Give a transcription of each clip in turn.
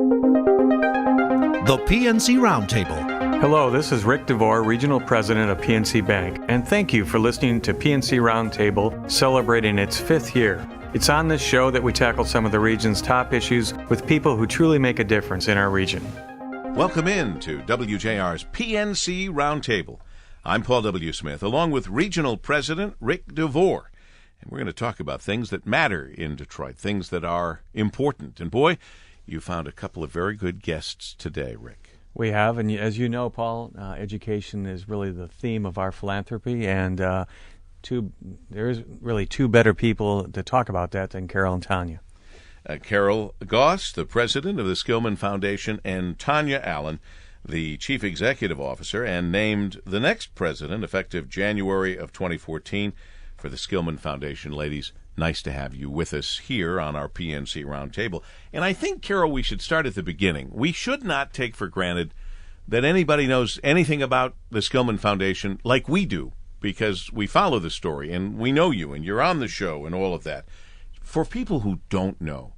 The PNC Roundtable. Hello, this is Ric DeVore, Regional President of PNC Bank, and thank you for listening to PNC Roundtable celebrating its 5th year. It's on this show that we tackle some of the region's top issues with people who truly make a difference in our region. Welcome in to WJR's PNC Roundtable. I'm Paul W. Smith, along with Regional President Ric DeVore. And we're going to talk about things that matter in Detroit, things that are important. And boy, you found a couple of very good guests today, Rick. We have, and as you know, Paul, education is really the theme of our philanthropy, and there's really two better people to talk about that than Carol and Tonya. Carol Goss, the president of the Skillman Foundation, and Tonya Allen, the chief executive officer, and named the next president effective January of 2014 for the Skillman Foundation. Ladies, nice to have you with us here on our PNC Roundtable. And I think, Carol, we should start at the beginning. We should not take for granted that anybody knows anything about the Skillman Foundation like we do, because we follow the story and we know you and you're on the show and all of that. For people who don't know,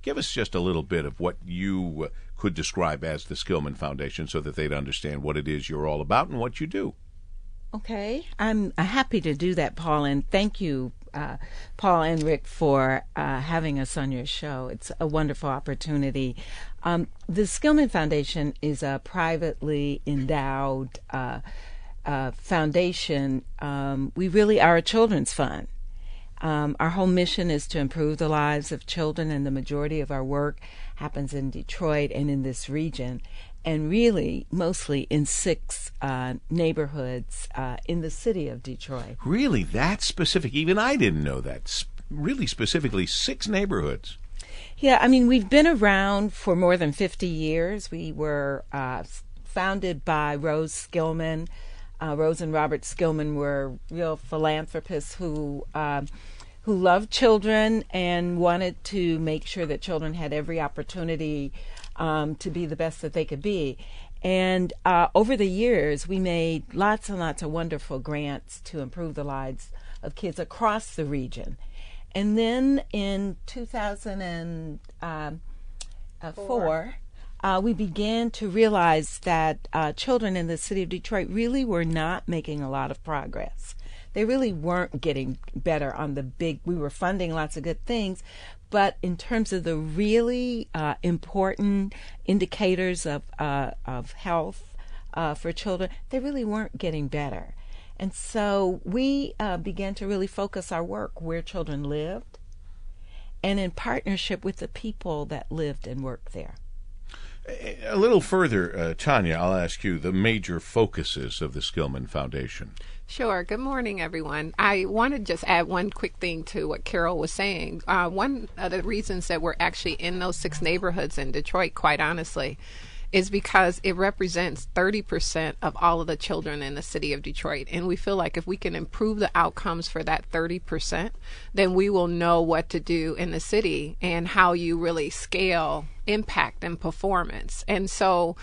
give us just a little bit of what you could describe as the Skillman Foundation so that they'd understand what it is you're all about and what you do. Okay, I'm happy to do that, Paul, and thank you, Paul and Rick, for having us on your show. It's a wonderful opportunity. The Skillman Foundation is a privately endowed foundation. We really are a children's fund. Our whole mission is to improve the lives of children, and the majority of our work happens in Detroit and in this region, and really mostly in 6 neighborhoods in the city of Detroit. Really? That specific? Even I didn't know that. Really specifically 6 neighborhoods. Yeah, I mean, we've been around for more than 50 years. We were founded by Rose Skillman. Rose and Robert Skillman were real philanthropists who loved children and wanted to make sure that children had every opportunity to be the best that they could be. And over the years, we made lots and lots of wonderful grants to improve the lives of kids across the region. And then in 2004, we began to realize that children in the city of Detroit really were not making a lot of progress. They really weren't getting better on we were funding lots of good things, but in terms of the really important indicators of health for children, they really weren't getting better. And so we began to really focus our work where children lived and in partnership with the people that lived and worked there. A little further, Tonya, I'll ask you the major focuses of the Skillman Foundation. Sure. Good morning, everyone. I want to just add one quick thing to what Carol was saying. One of the reasons that we're actually in those 6 neighborhoods in Detroit, quite honestly, is because it represents 30% of all of the children in the city of Detroit. And we feel like if we can improve the outcomes for that 30%, then we will know what to do in the city and how you really scale impact and performance. And so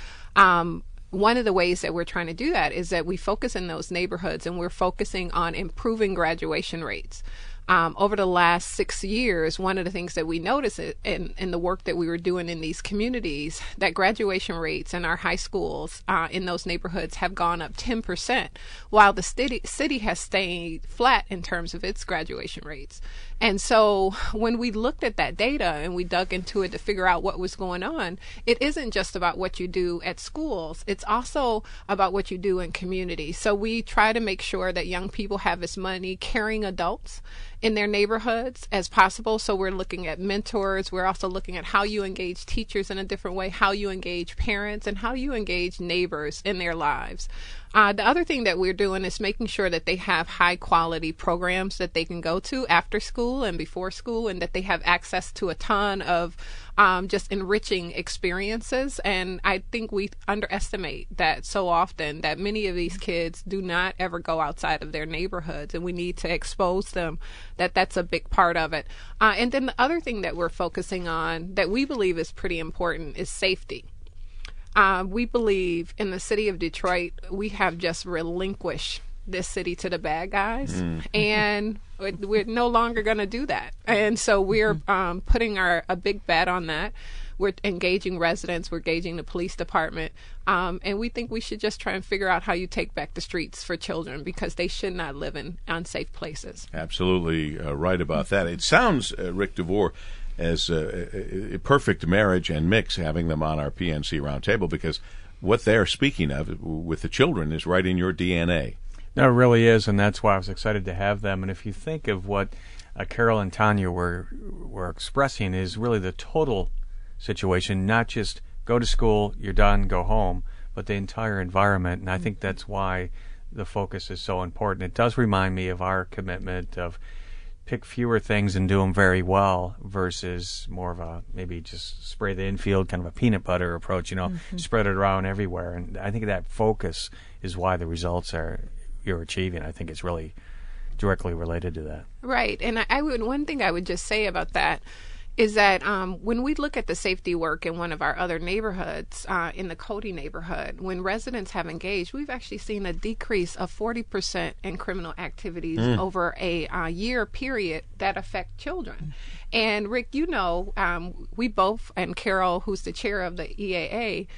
one of the ways that we're trying to do that is that we focus in those neighborhoods, and we're focusing on improving graduation rates. Over the last 6 years, one of the things that we noticed in the work that we were doing in these communities, that graduation rates in our high schools in those neighborhoods have gone up 10%, while the city has stayed flat in terms of its graduation rates. And so when we looked at that data and we dug into it to figure out what was going on, it isn't just about what you do at schools. It's also about what you do in communities. So we try to make sure that young people have as many caring adults in their neighborhoods as possible. So we're looking at mentors. We're also looking at how you engage teachers in a different way, how you engage parents, and how you engage neighbors in their lives. The other thing that we're doing is making sure that they have high quality programs that they can go to after school and before school, and that they have access to a ton of just enriching experiences. And I think we underestimate that so often, that many of these kids do not ever go outside of their neighborhoods, and we need to expose them that that's a big part of it. And then the other thing that we're focusing on that we believe is pretty important is safety. We believe in the city of Detroit, we have just relinquished this city to the bad guys, and we're no longer going to do that. And so we're putting a big bet on that. We're engaging residents, we're engaging the police department, and we think we should just try and figure out how you take back the streets for children, because they should not live in unsafe places. Absolutely right about that. It sounds, Ric DeVore, as a perfect marriage and mix having them on our PNC Roundtable, because what they're speaking of with the children is right in your DNA. No, it really is, and that's why I was excited to have them. And if you think of what Carol and Tonya were expressing, is really the total situation, not just go to school, you're done, go home, but the entire environment. And I think that's why the focus is so important. It does remind me of our commitment of pick fewer things and do them very well versus more of a maybe just spray the infield, kind of a peanut butter approach, spread it around everywhere. And I think that focus is why the results you're achieving. I think it's really directly related to that. Right. And one thing I would just say about that is that when we look at the safety work in one of our other neighborhoods, in the Cody neighborhood, when residents have engaged, we've actually seen a decrease of 40% in criminal activities over a year period that affect children. And Rick, we both, and Carol, who's the chair of the EAA,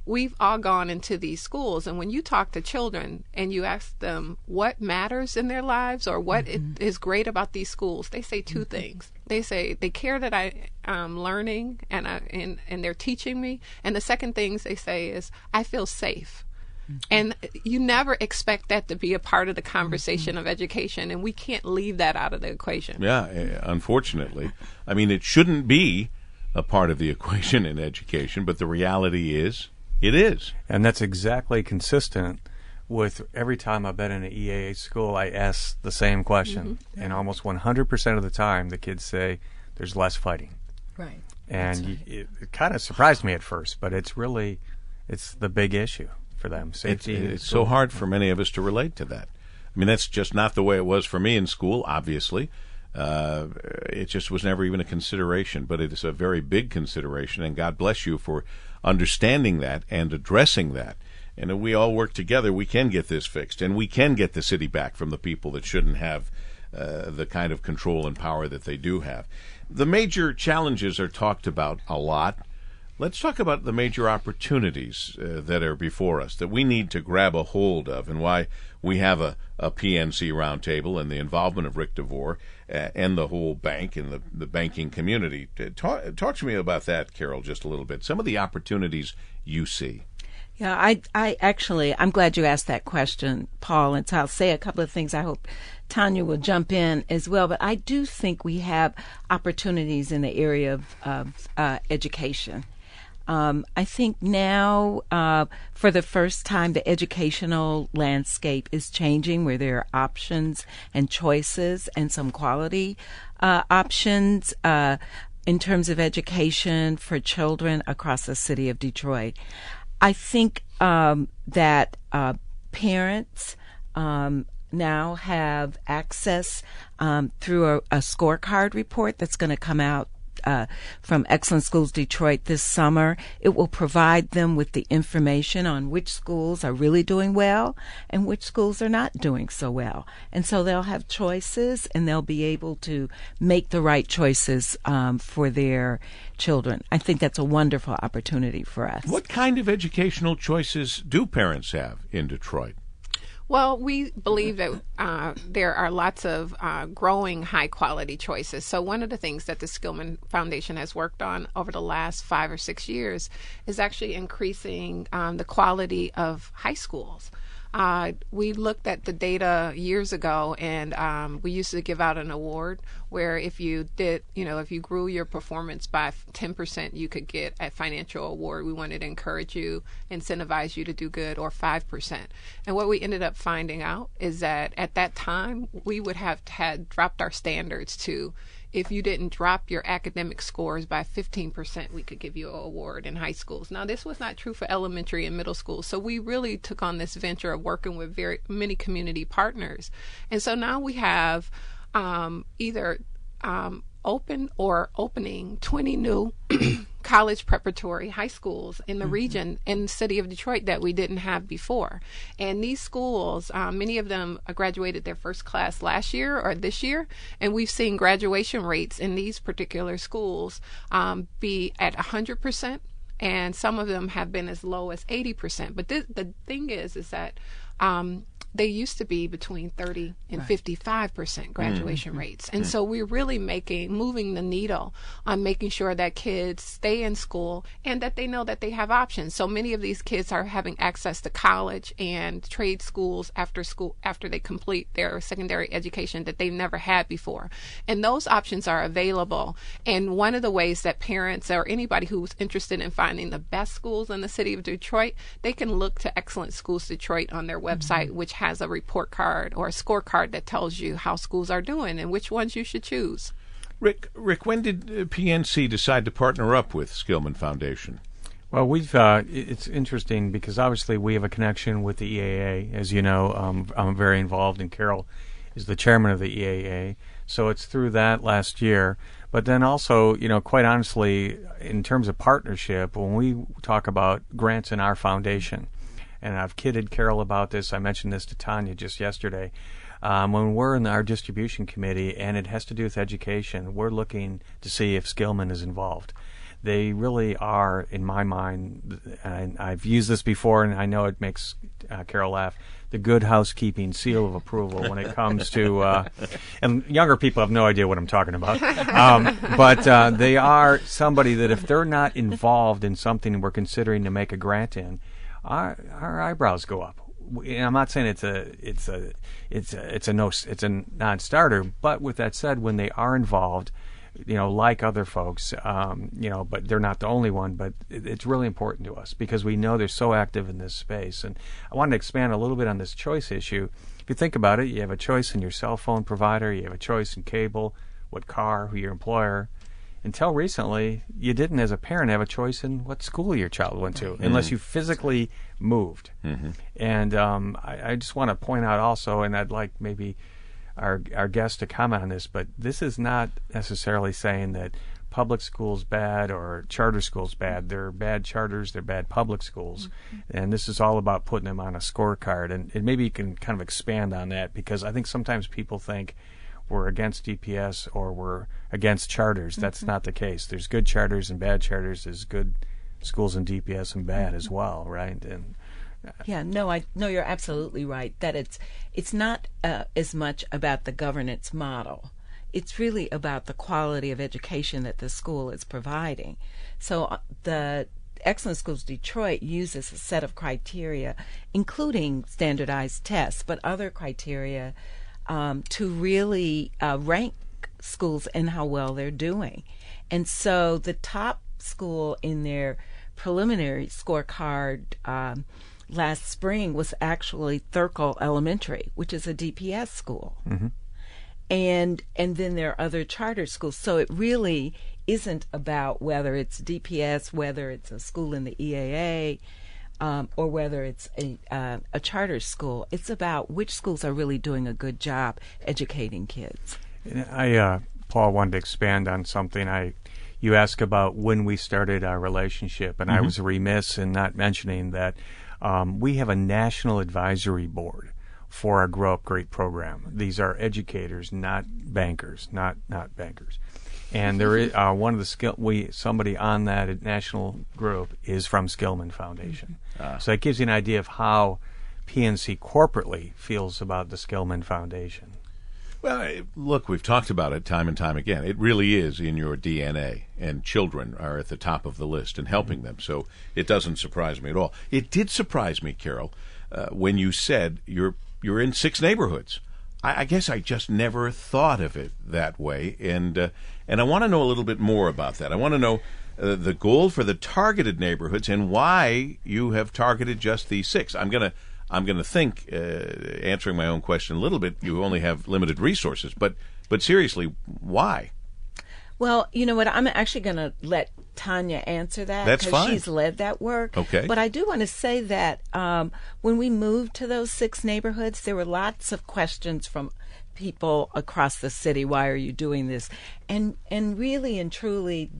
we've all gone into these schools, and when you talk to children and you ask them what matters in their lives or what is great about these schools, they say two things. They say they care that I'm learning and they're teaching me, and the second thing they say is I feel safe. And you never expect that to be a part of the conversation of education, and we can't leave that out of the equation. Yeah, unfortunately. I mean, it shouldn't be a part of the equation in education, but the reality is it is. And that's exactly consistent with every time I've been in an EAA school, I ask the same question. And almost 100% of the time, the kids say there's less fighting. Right. And it kind of surprised me at first, but it's the big issue for them. Safety. It's so hard for many of us to relate to that. I mean, that's just not the way it was for me in school, obviously. It just was never even a consideration, but it is a very big consideration, and God bless you for understanding that and addressing that. And if we all work together, we can get this fixed, and we can get the city back from the people that shouldn't have the kind of control and power that they do have. The major challenges are talked about a lot. Let's talk about the major opportunities that are before us that we need to grab a hold of, and why we have a PNC Roundtable and the involvement of Ric DeVore and the whole bank and the banking community. Talk to me about that, Carol, just a little bit. Some of the opportunities you see. Yeah, I'm glad you asked that question, Paul, and so I'll say a couple of things. I hope Tonya will jump in as well, but I do think we have opportunities in the area of education. I think now, for the first time, the educational landscape is changing, where there are options and choices and some quality options in terms of education for children across the city of Detroit. I think that parents now have access through a scorecard report that's going to come out from Excellent Schools Detroit this summer. It will provide them with the information on which schools are really doing well and which schools are not doing so well. And so they'll have choices, and they'll be able to make the right choices for their children. I think that's a wonderful opportunity for us. What kind of educational choices do parents have in Detroit? Well, we believe that there are lots of growing high-quality choices. So one of the things that the Skillman Foundation has worked on over the last 5 or 6 years is actually increasing the quality of high schools. We looked at the data years ago, and we used to give out an award where if you grew your performance by 10%, you could get a financial award. We wanted to encourage you, incentivize you to do good, or 5%. And what we ended up finding out is that at that time, we would have had dropped our standards to, if you didn't drop your academic scores by 15%, we could give you an award in high schools. Now, this was not true for elementary and middle schools. So we really took on this venture of working with very many community partners. And so now we have either opening 20 new college preparatory high schools in the region in the city of Detroit that we didn't have before. And these schools, many of them graduated their first class last year or this year, and we've seen graduation rates in these particular schools be at 100%, and some of them have been as low as 80%. But the thing is that they used to be between 30 and 55% graduation rates. And so we're really moving the needle on making sure that kids stay in school and that they know that they have options. So many of these kids are having access to college and trade schools after they complete their secondary education that they've never had before. And those options are available. And one of the ways that parents or anybody who's interested in finding the best schools in the city of Detroit, they can look to Excellent Schools Detroit on their website, which has a report card or a scorecard that tells you how schools are doing and which ones you should choose. Rick, when did PNC decide to partner up with Skillman Foundation? Well, it's interesting because obviously we have a connection with the EAA. As you know, I'm very involved, and Carol is the chairman of the EAA. So it's through that last year. But then also, quite honestly, in terms of partnership, when we talk about grants in our foundation, and I've kidded Carol about this. I mentioned this to Tonya just yesterday. When we're in our distribution committee and it has to do with education, we're looking to see if Skillman is involved. They really are, in my mind, and I've used this before, and I know it makes Carol laugh, the good housekeeping seal of approval when it comes to, and younger people have no idea what I'm talking about, but they are somebody that if they're not involved in something we're considering to make a grant in, our eyebrows go up. I'm not saying it's a non-starter, but with that said, when they are involved, like other folks, but they're not the only one. But it's really important to us because we know they're so active in this space. And I wanted to expand a little bit on this choice issue. If you think about it, you have a choice in your cell phone provider, you have a choice in cable, what car, who your employer. Until recently, you didn't, as a parent, have a choice in what school your child went to, unless you physically moved. And I just want to point out also, and I'd like maybe our guest to comment on this, but this is not necessarily saying that public school's bad or charter school's bad. They're bad charters, they're bad public schools. And this is all about putting them on a scorecard. And maybe you can kind of expand on that, because I think sometimes people think we're against DPS or we're against charters. That's not the case. There's good charters and bad charters. There's good schools in DPS and bad as well, right? And you're absolutely right that it's not as much about the governance model. It's really about the quality of education that the school is providing. So the Excellent Schools Detroit uses a set of criteria, including standardized tests, but other criteria to really rank schools and how well they're doing. And so the top school in their preliminary scorecard last spring was actually Thurkel Elementary, which is a DPS school. And then there are other charter schools. So it really isn't about whether it's DPS, whether it's a school in the EAA, or whether it's a charter school. It's about which schools are really doing a good job educating kids. Paul, wanted to expand on something. You asked about when we started our relationship, and I was remiss in not mentioning that we have a national advisory board for our Grow Up Great program. These are educators, not bankers, not bankers. And there is one of the somebody on that national group is from Skillman Foundation. So that gives you an idea of how PNC corporately feels about the Skillman Foundation. Well, look, we've talked about it time and time again. It really is in your DNA, and children are at the top of the list and helping them. So it doesn't surprise me at all. It did surprise me, Carol, when you said you're in 6 neighborhoods. I guess I just never thought of it that way, and I want to know a little bit more about that. I want to know the goal for the targeted neighborhoods and why you have targeted just these 6. I'm gonna think, answering my own question a little bit, you only have limited resources, but seriously, why? Well, you know what? I'm actually going to let Tonya answer that. That's fine. Because she's led that work. Okay. But I do want to say that when we moved to those 6 neighborhoods, there were lots of questions from people across the city, why are you doing this? And really and truly,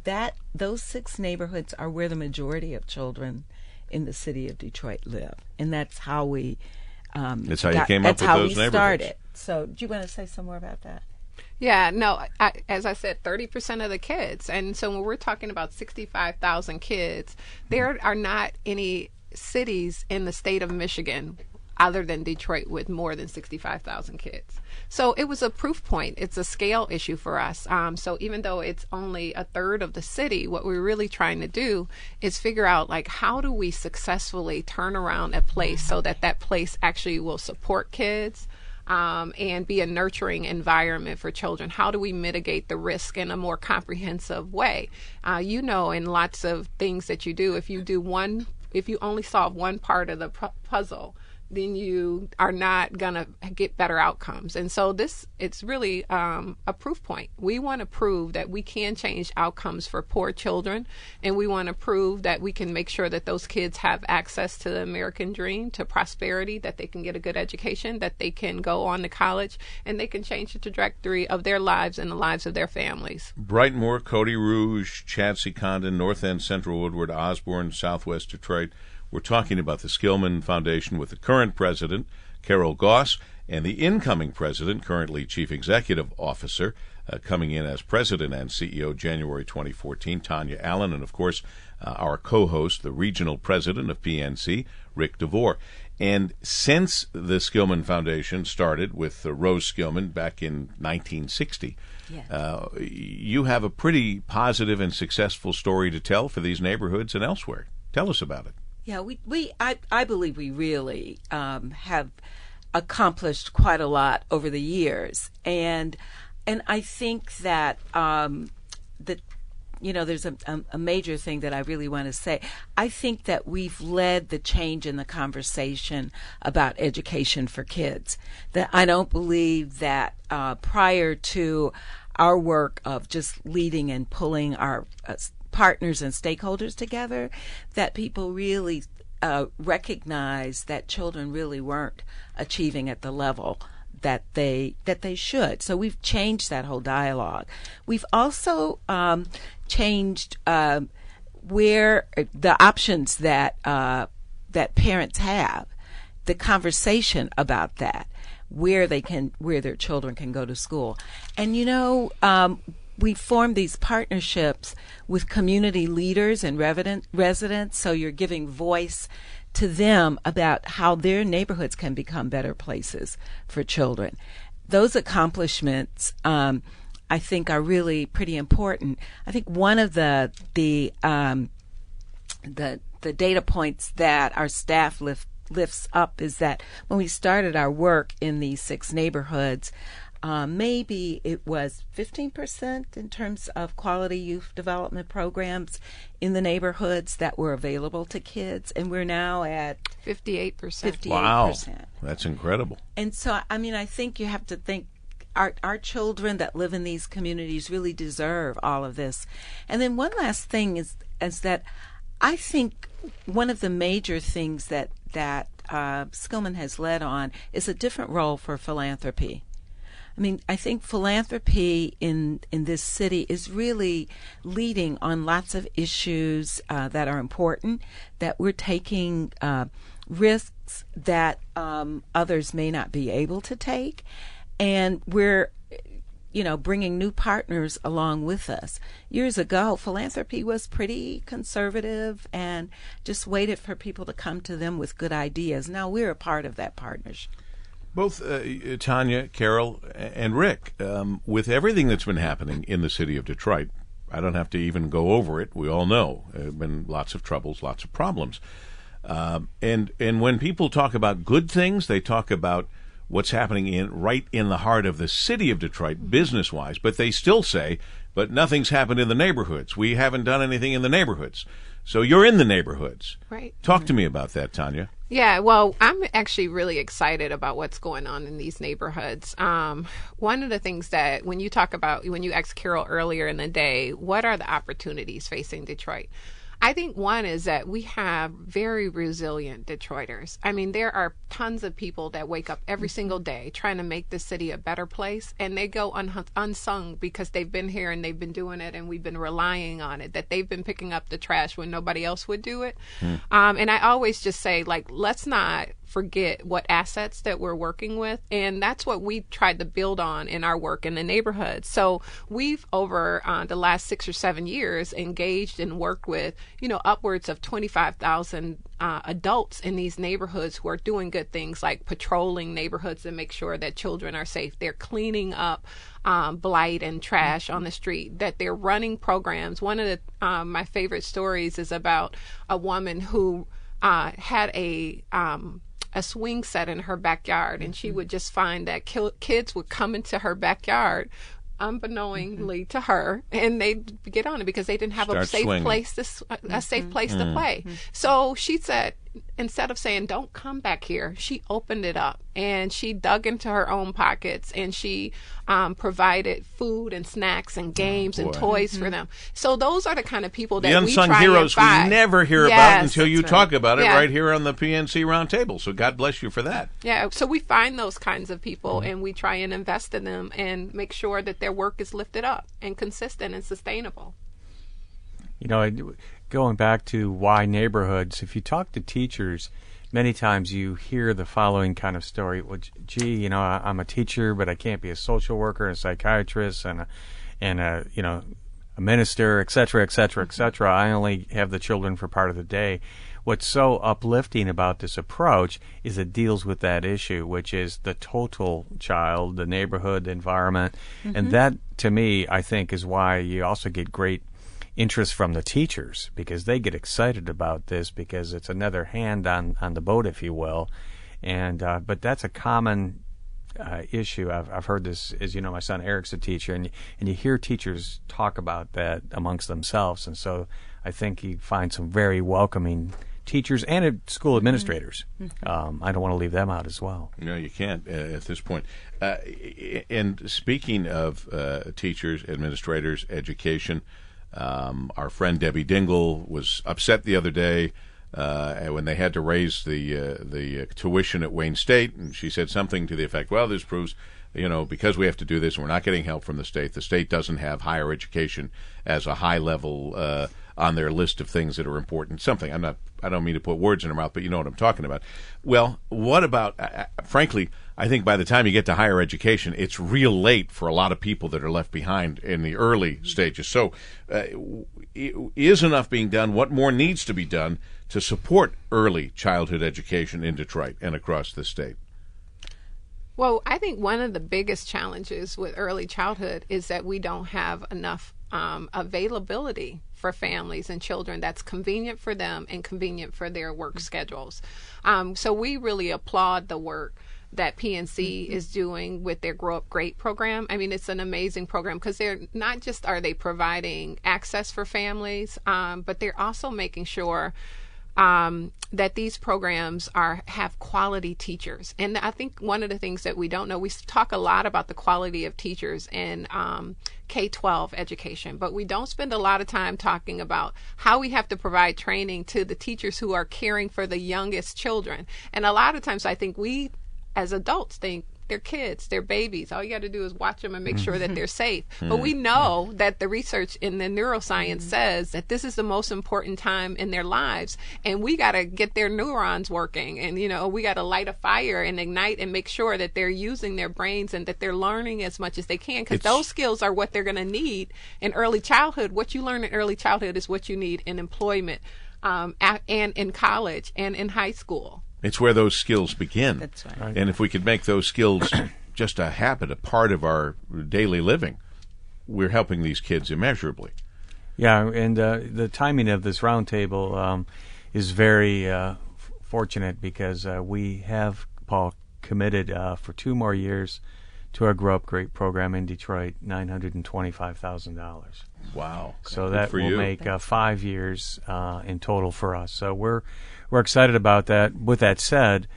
those 6 neighborhoods are where the majority of children in the city of Detroit live, and that's how we. That's how you came up with those neighborhoods. That's how we started. So, do you want to say some more about that? Yeah, no, as I said, 30% of the kids. And so when we're talking about 65,000 kids, there are not any cities in the state of Michigan other than Detroit with more than 65,000 kids. So it was a proof point. It's a scale issue for us. So even though it's only a third of the city, what we're really trying to do is figure out, like, how do we successfully turn around a place so that that place actually will support kids, and be a nurturing environment for children? How do we mitigate the risk in a more comprehensive way? In lots of things that you do, if you only solve one part of the puzzle, then you are not going to get better outcomes. And so it's really a proof point. We want to prove that we can change outcomes for poor children, and we want to prove that we can make sure that those kids have access to the American dream, to prosperity, that they can get a good education, that they can go on to college, and they can change the trajectory of their lives and the lives of their families. Brightmoor, Cody Rouge, Chadsey, Condon, North End, Central Woodward, Osborne, Southwest Detroit. We're talking about the Skillman Foundation with the current president, Carol Goss, and the incoming president, currently Chief Executive Officer, coming in as president and CEO January 2014, Tonya Allen, and, of course, our co-host, the regional president of PNC, Ric DeVore. And since the Skillman Foundation started with Rose Skillman back in 1960, yes, you have a pretty positive and successful story to tell for these neighborhoods and elsewhere. Tell us about it. Yeah, I believe we really have accomplished quite a lot over the years, and I think that there's a major thing that I really want to say. I think that we've led the change in the conversation about education for kids. That I don't believe that prior to our work of just leading and pulling our partners and stakeholders together, that people really recognize that children really weren't achieving at the level that they should. So we've changed that whole dialogue. We've also changed where the options that parents have, the conversation about that, where their children can go to school. And we formed these partnerships with community leaders and residents, so you're giving voice to them about how their neighborhoods can become better places for children. Those accomplishments, I think, are really pretty important. I think one of the data points that our staff lifts up is that when we started our work in these 6 neighborhoods, maybe it was 15% in terms of quality youth development programs in the neighborhoods that were available to kids, and we're now at 58%. Wow, that's incredible. And so, I think you have to think our children that live in these communities really deserve all of this. And then one last thing is that I think one of the major things that Skillman has led on is a different role for philanthropy. I think philanthropy in this city is really leading on lots of issues that are important, that we're taking risks that others may not be able to take, and we're bringing new partners along with us. Years ago, philanthropy was pretty conservative and just waited for people to come to them with good ideas. Now we're a part of that partnership. Both Tonya, Carol, and Ric, with everything that's been happening in the city of Detroit, I don't have to even go over it. We all know there have been lots of troubles, lots of problems. And when people talk about good things, they talk about what's happening right in the heart of the city of Detroit, business-wise. But they still say, but nothing's happened in the neighborhoods. We haven't done anything in the neighborhoods. So you're in the neighborhoods. Right. Talk to me about that, Tonya. Yeah, well, I'm actually really excited about what's going on in these neighborhoods. One of the things that when you asked Carol earlier in the day, what are the opportunities facing Detroit? I think one is that we have very resilient Detroiters. I mean, there are tons of people that wake up every single day trying to make this city a better place, and they go unsung because they've been here and they've been doing it, and we've been relying on it, that they've been picking up the trash when nobody else would do it. And I always just say, like, let's not forget what assets that we're working with, and that's what we tried to build on in our work in the neighborhood. So we've over the last 6 or 7 years engaged and worked with upwards of 25,000 adults in these neighborhoods who are doing good things like patrolling neighborhoods to make sure that children are safe. They're cleaning up blight and trash on the street, that they're running programs. One of the my favorite stories is about a woman who had a swing set in her backyard, and she would just find that kids would come into her backyard unbeknowingly to her, and they'd get on it because they didn't have a safe place to play. So she said, instead of saying, don't come back here, she opened it up and she dug into her own pockets, and she provided food and snacks and games and toys for them. So those are the kind of people that the we try unsung heroes we and never hear about until you talk about it right here on the PNC Roundtable. So God bless you for that. Yeah, so we find those kinds of people and we try and invest in them and make sure that their work is lifted up and consistent and sustainable. Going back to why neighborhoods, if you talk to teachers, many times you hear the following kind of story. Well, gee, I'm a teacher, but I can't be a social worker, a psychiatrist, and a minister, et cetera, et cetera, et cetera. I only have the children for part of the day. What's so uplifting about this approach is it deals with that issue, which is the total child, the neighborhood, the environment. And that, to me, I think is why you also get great interest from the teachers, because they get excited about this because it's another hand on the boat, if you will. And but that's a common issue. I've heard this, as you know, my son Eric's a teacher, and you hear teachers talk about that amongst themselves. And so I think you find some very welcoming teachers and school administrators. I don't want to leave them out as well. No, you can't at this point. And speaking of teachers, administrators, education, our friend Debbie Dingle was upset the other day when they had to raise the tuition at Wayne State, and she said something to the effect, well, this proves, because we have to do this and we're not getting help from the state doesn't have higher education as a high level on their list of things that are important. Something, I don't mean to put words in her mouth, but you know what I'm talking about. Well, what about, frankly, I think by the time you get to higher education, it's real late for a lot of people that are left behind in the early stages. So is enough being done? What more needs to be done to support early childhood education in Detroit and across the state? Well, I think one of the biggest challenges with early childhood is that we don't have enough availability for families and children that's convenient for them and convenient for their work schedules. So we really applaud the work that PNC is doing with their Grow Up Great program. I mean, it's an amazing program because they're not just are they providing access for families, but they're also making sure that these programs have quality teachers. And I think one of the things that we don't know, we talk a lot about the quality of teachers in K-12 education, but we don't spend a lot of time talking about how we have to provide training to the teachers who are caring for the youngest children. And a lot of times I think we as adults think they're kids, they're babies. All you got to do is watch them and make sure that they're safe. But we know that the research in the neuroscience says that this is the most important time in their lives, and we got to get their neurons working, and we got to light a fire and ignite and make sure that they're using their brains and that they're learning as much as they can, because those skills are what they're going to need in early childhood. What you learn in early childhood is what you need in employment and in college and in high school. It's where those skills begin. That's right. And if we could make those skills just a habit, a part of our daily living, we're helping these kids immeasurably. Yeah, and the timing of this roundtable is very fortunate because we have, Paul, committed for 2 more years to our Grow Up Great program in Detroit, $925,000. Wow. So that will make 5 years in total for us. So we're excited about that. With that said,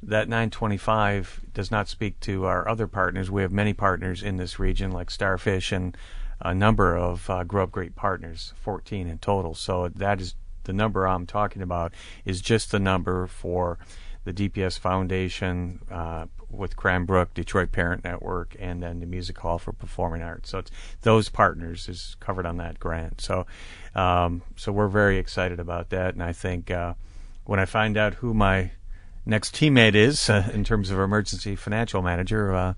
that 925 does not speak to our other partners. We have many partners in this region, like Starfish and a number of Grow Up Great partners, 14 in total. So that is the number I'm talking about is just the number for the DPS Foundation with Cranbrook, Detroit Parent Network, and then the Music Hall for Performing Arts. So it's those partners is covered on that grant. So so we're very excited about that, and I think when I find out who my next teammate is in terms of emergency financial manager,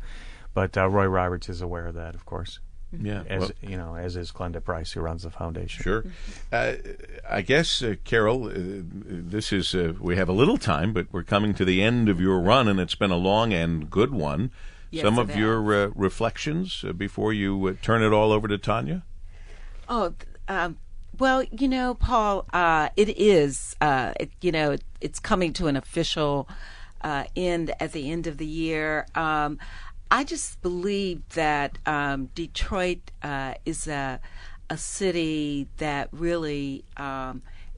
but Roy Roberts is aware of that, of course. Yeah, as is Glenda Price, who runs the foundation. Sure. I guess, Carol, this is we have a little time, but we're coming to the end of your run, and it's been a long and good one. Yes, Some of your reflections before you turn it all over to Tonya? Oh, well, Paul, it is, it's coming to an official end at the end of the year. I just believe that Detroit is a city that really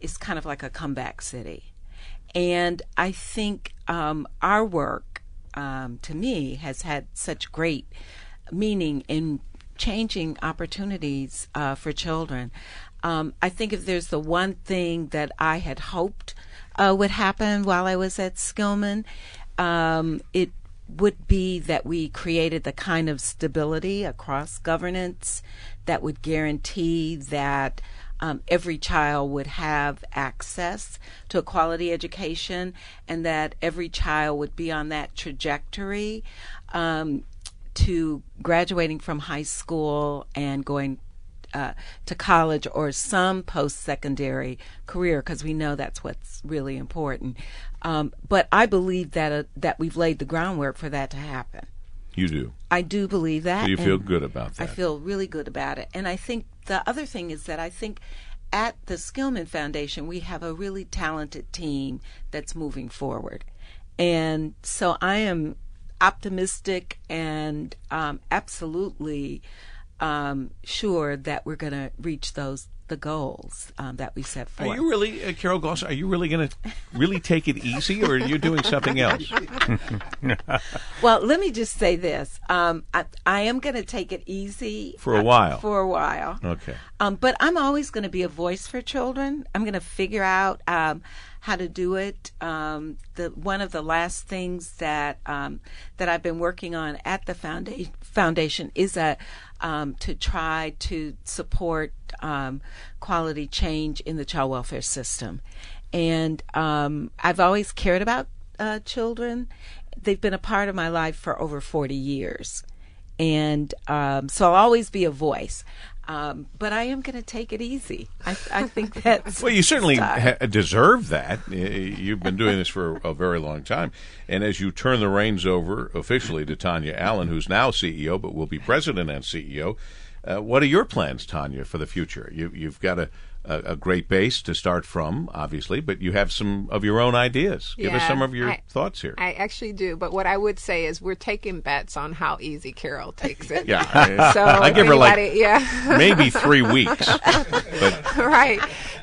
is kind of like a comeback city. And I think our work, to me, has had such great meaning in changing opportunities for children. I think if there's the one thing that I had hoped would happen while I was at Skillman, it would be that we created the kind of stability across governance that would guarantee that every child would have access to a quality education, and that every child would be on that trajectory to graduating from high school and going to college or some post-secondary career, because we know that's what's really important. But I believe that we've laid the groundwork for that to happen. You do? I do believe that. So you feel good about that? I feel really good about it. And I think the other thing is that I think at the Skillman Foundation, we have a really talented team that's moving forward. And so I am optimistic and absolutely sure that we're going to reach the goals that we set forth. Are you really, Carol Goss, are you really going to really take it easy, or are you doing something else? Well, let me just say this. I am going to take it easy. For a while. For a while. Okay. But I'm always going to be a voice for children. I'm going to figure out how to do it. One of the last things that I've been working on at the foundation is to try to support quality change in the child welfare system. And I've always cared about children. They've been a part of my life for over 40 years. And so I'll always be a voice. But I am going to take it easy. I think that's... Well, you certainly deserve that. You've been doing this for a very long time. And as you turn the reins over officially to Tonya Allen, who's now CEO but will be president and CEO, what are your plans, Tonya, for the future? You've got a great base to start from, obviously, but you have some of your own ideas. Give us some of your thoughts here. I actually do, but what I would say is we're taking bets on how easy Carol takes it. Yeah, so I give her maybe 3 weeks. But. Right.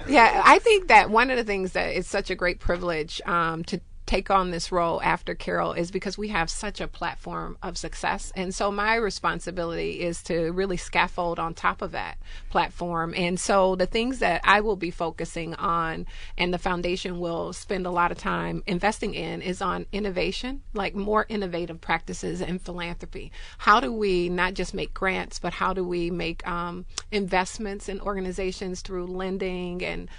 Yeah, I think that one of the things that is such a great privilege to take on this role after Carol is because we have such a platform of success. And so my responsibility is to really scaffold on top of that platform. And so the things that I will be focusing on and the foundation will spend a lot of time investing in is on innovation, like more innovative practices in philanthropy. How do we not just make grants, but how do we make investments in organizations through lending and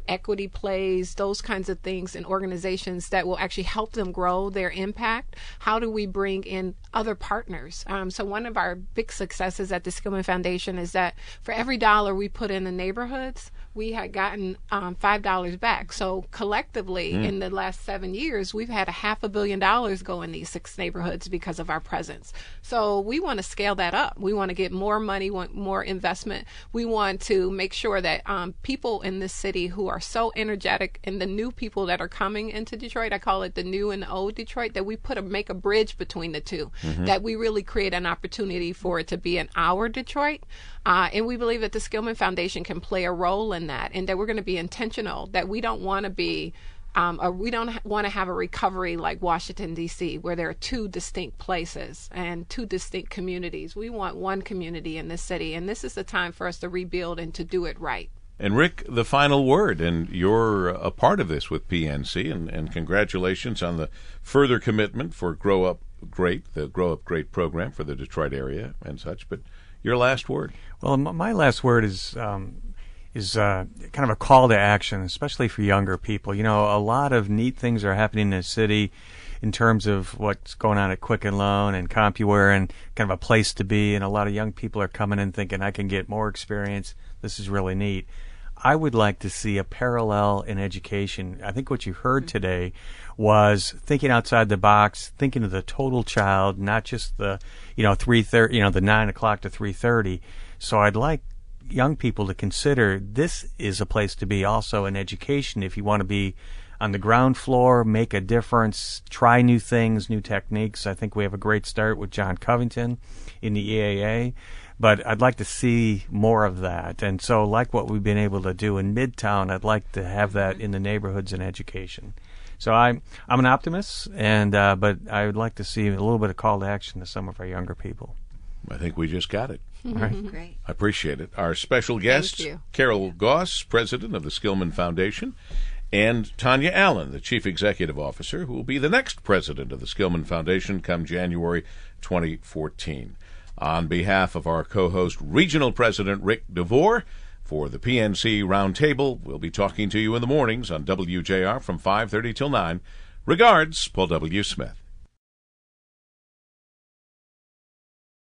equity plays, those kinds of things in organizations that will actually help them grow their impact? How do we bring in other partners? So one of our big successes at the Skillman Foundation is that for every $1 we put in the neighborhoods, we had gotten $5 back. So collectively, in the last 7 years, we've had $500 million go in these 6 neighborhoods because of our presence. So we want to scale that up. We want to get more money, want more investment. We want to make sure that people in this city who are so energetic, and the new people that are coming into Detroit, I call it the new and the old Detroit, that we make a bridge between the two, that we really create an opportunity for it to be an our Detroit. And we believe that the Skillman Foundation can play a role in that, and that we're going to be intentional, that we don't want to be we don't want to have a recovery like Washington, D.C., where there are 2 distinct places and 2 distinct communities. We want one community in this city, and this is the time for us to rebuild and to do it right. And Rick, the final word, and you're a part of this with PNC, and congratulations on the further commitment for Grow Up Great, the Grow Up Great program for the Detroit area and such. But your last word. Well, my last word is kind of a call to action, especially for younger people. You know, a lot of neat things are happening in the city in terms of what's going on at Quicken Loan and CompuWare, and kind of a place to be. And a lot of young people are coming in thinking, I can get more experience. This is really neat. I would like to see a parallel in education. I think what you heard today was thinking outside the box, thinking of the total child, not just the 3:30, the 9 o'clock to 3:30. So I'd like young people to consider this is a place to be also in education. If you want to be on the ground floor, make a difference, try new things, new techniques. I think we have a great start with John Covington in the EAA. But I'd like to see more of that. And so like what we've been able to do in Midtown, I'd like to have that in the neighborhoods and education. So I'm an optimist, and but I would like to see a little bit of call to action to some of our younger people. I think we just got it. All right. Great. I appreciate it. Our special guest, Carol Goss, president of the Skillman Foundation, and Tonya Allen, the chief executive officer, who will be the next president of the Skillman Foundation come January 2014. On behalf of our co-host, Regional President Ric DeVore, for the PNC Roundtable, we'll be talking to you in the mornings on WJR from 5:30 till 9. Regards, Paul W. Smith.